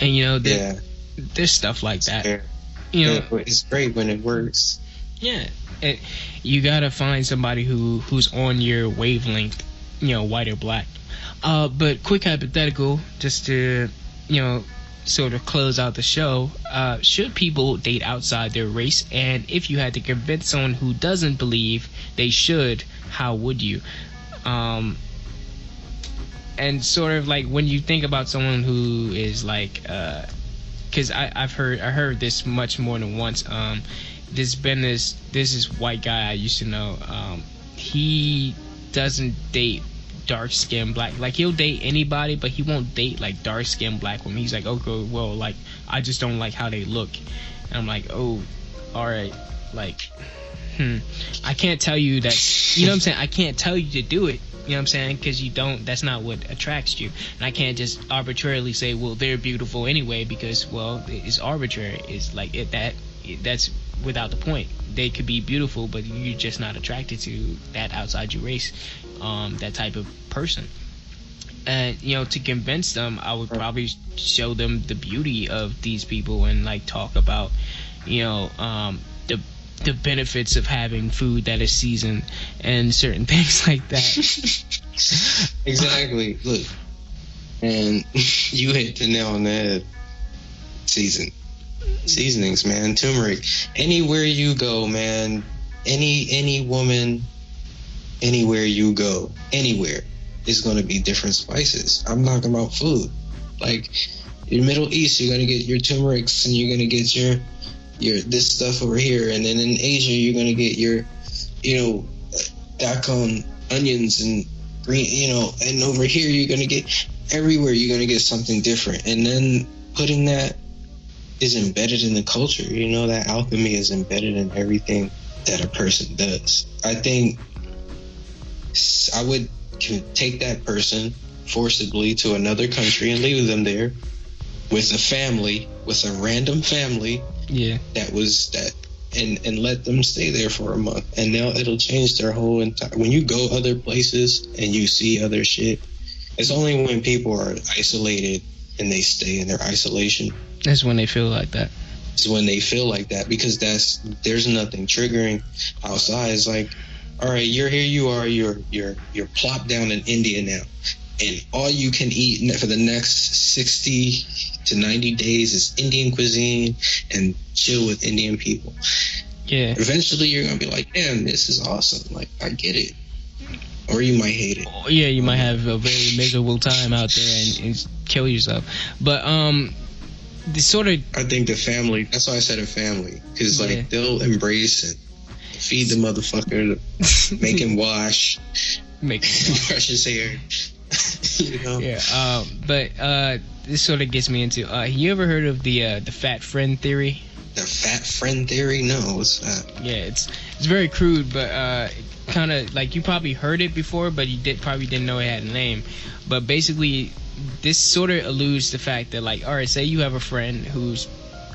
B: And you know, there's stuff like that.
C: Yeah.
B: You know,
C: it's great when it works.
B: Yeah. And you gotta find somebody who's on your wavelength, you know, white or black. But quick hypothetical, just to, you know, sort of close out the show. Should people date outside their race? And if you had to convince someone who doesn't believe they should, how would you? And sort of like when you think about someone who is like, because I heard this much more than once. There's been this white guy I used to know. He doesn't date dark skinned black. Like he'll date anybody, but he won't date like dark skinned black women. He's like, okay, well, like I just don't like how they look. And I'm like, oh, all right, like, I can't tell you that. You know what I'm saying? I can't tell you to do it. You know what I'm saying? Because you don't. That's not what attracts you. And I can't just arbitrarily say, well, they're beautiful anyway, because well, it's arbitrary. It's like that's without the point. They could be beautiful, but you're just not attracted to that outside your race, that type of person. And you know, to convince them, I would probably show them the beauty of these people and like talk about, you know, the benefits of having food that is seasoned and certain things like that.
C: Exactly. Look, and you hit the nail on the head. Seasonings, man. Turmeric. Anywhere you go, man. Any woman, anywhere you go, anywhere, is going to be different spices. I'm talking about food. Like in the Middle East, you're going to get your turmerics, and you're going to get your this stuff over here, and then in Asia, you're going to get your, you know, daikon, onions, and green, you know, and over here, you're going to get everywhere. You're going to get something different, and then putting that is embedded in the culture. You know, that alchemy is embedded in everything that a person does. I think I would take that person forcibly to another country and leave them there with a family, with a random family.
B: Yeah.
C: And let them stay there for a month, and now it'll change their whole entire. When you go other places and you see other shit, it's only when people are isolated and they stay in their isolation.
B: That's when they feel like that.
C: It's when they feel like that, because there's nothing triggering outside. It's like, all right, you're here. You are. You're plopped down in India now, and all you can eat for the next 60 to 90 days is Indian cuisine and chill with Indian people.
B: Yeah.
C: Eventually, you're gonna be like, damn, this is awesome. Like, I get it. Or you might hate it.
B: Yeah, you might have a very miserable time out there and kill yourself. But the sort of,
C: I think the family. That's why I said a family, because like they'll embrace and feed the motherfucker, make him wash brush his hair. You know?
B: Yeah. But this sort of gets me into. You ever heard of the fat friend theory?
C: The fat friend theory? No, what's that?
B: Yeah, it's very crude, but kind of like you probably heard it before, but you probably didn't know it had a name. But basically, this sort of alludes to the fact that, like, all right, say you have a friend who's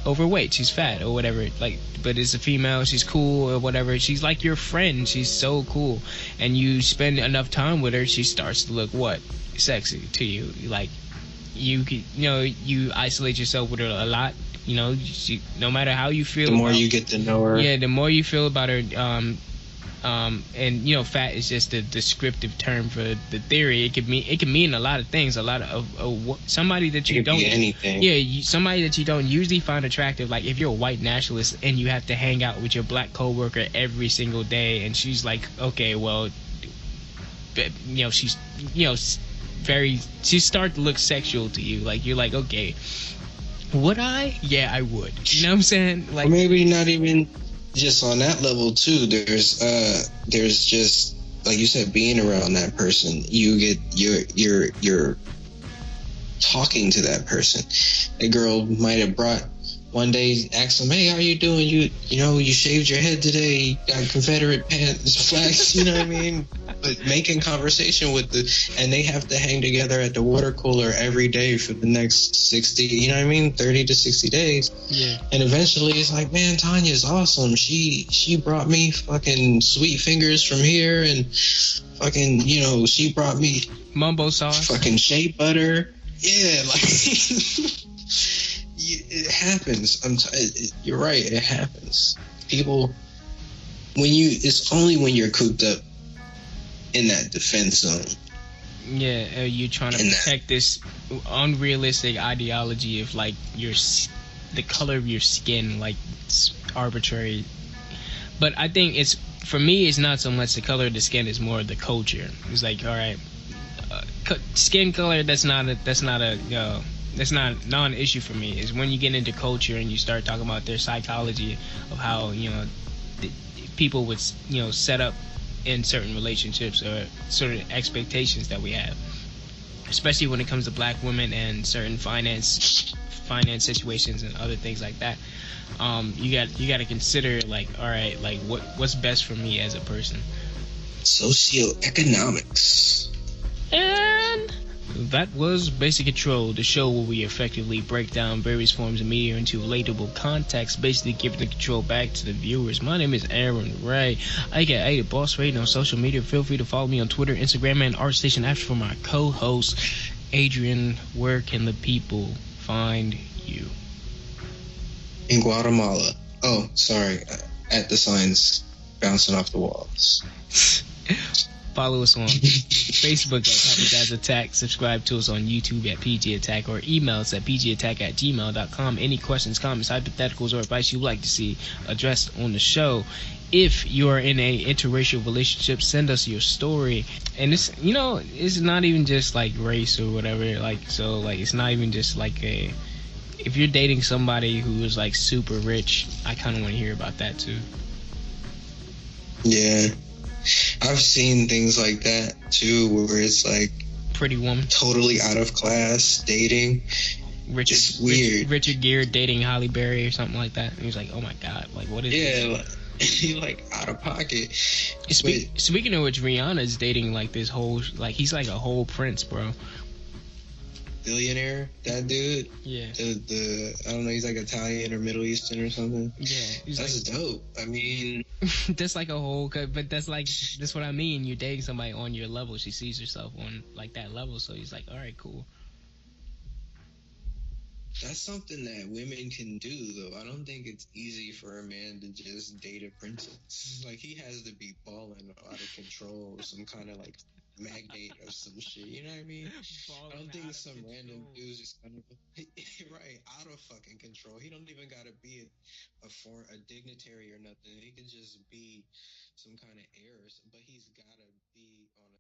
B: overweight, she's fat or whatever, like, but it's a female, she's cool or whatever, she's like your friend, she's so cool, and you spend enough time with her, she starts to look what? Sexy to you. Like, you isolate yourself with her a lot, no matter how you feel,
C: the more you get to know her,
B: the more you feel about her. And fat is just a descriptive term for the theory. It can mean a lot of things. A lot of somebody that you don't,
C: anything.
B: Yeah, somebody that you don't usually find attractive. Like if you're a white nationalist and you have to hang out with your black coworker every single day, and she's like, okay, well, she's she start to look sexual to you. Like you're like, okay, would I? Yeah, I would. You know what I'm saying? Like,
C: or maybe not even just on that level too. There's just, like you said, being around that person, you get you're talking to that person. A girl might have brought one day, asked them, hey, how you doing? You shaved your head today, you got Confederate pants, flags, you know what I mean? But making conversation with and they have to hang together at the water cooler every day for the next 60, 30 to 60 days.
B: Yeah.
C: And eventually it's like, man, Tanya's awesome. She brought me fucking sweet fingers from here, and fucking, she brought me
B: mumbo sauce,
C: fucking shea butter. Yeah, like it happens. You're right. It happens. People, it's only when you're cooped up in that defense zone.
B: Yeah, you trying to protect this unrealistic ideology of like the color of your skin, like it's arbitrary. But I think for me, it's not so much the color of the skin; it's more the culture. It's like, all right, skin color. That's not non-issue for me. Is when you get into culture and you start talking about their psychology of how people would set up in certain relationships or sort of expectations that we have, especially when it comes to black women and certain finance situations and other things like that. You got to consider, like, all right, like what's best for me as a person.
C: Socioeconomics.
B: And that was Basic Control, the show where we effectively break down various forms of media into relatable context, basically giving the control back to the viewers. My name is Aaron Ray. I get the Boss Rating on social media. Feel free to follow me on Twitter, Instagram, and ArtStation. After for my co-host, Adrian, where can the people find you?
C: In Guatemala. Oh, sorry. At the signs bouncing off the walls.
B: Follow us on Facebook at PoppyGuysAttack. Subscribe to us on YouTube at PGAttack, or email us at pgattack@gmail.com. Any questions, comments, hypotheticals, or advice you'd like to see addressed on the show. If you are in a interracial relationship, send us your story. And it's not even just like race or whatever. It's not even just like if you're dating somebody who is like super rich, I kind of want to hear about that too.
C: Yeah. I've seen things like that too, where it's like
B: pretty woman,
C: totally out of class dating. It's weird.
B: Richard Gere dating Halle Berry or something like that. And he was like, "Oh my god, like what is?"
C: Yeah, he like out of pocket.
B: Speaking of which, Rihanna's dating like this whole he's like a whole prince, bro.
C: Billionaire, that dude.
B: Yeah.
C: The I don't know, he's like Italian or Middle Eastern or something.
B: Yeah.
C: That's dope. I mean,
B: that's like a whole, but that's what I mean. You're dating somebody on your level. She sees herself on like that level, so he's like, all right, cool.
C: That's something that women can do, though. I don't think it's easy for a man to just date a princess. Like, he has to be balling out of control, some kind of like magnate or some shit. You know what I mean? I don't think some random dude's just gonna right out of fucking control. He don't even gotta be a dignitary or nothing. He can just be some kind of heir, but he's gotta be on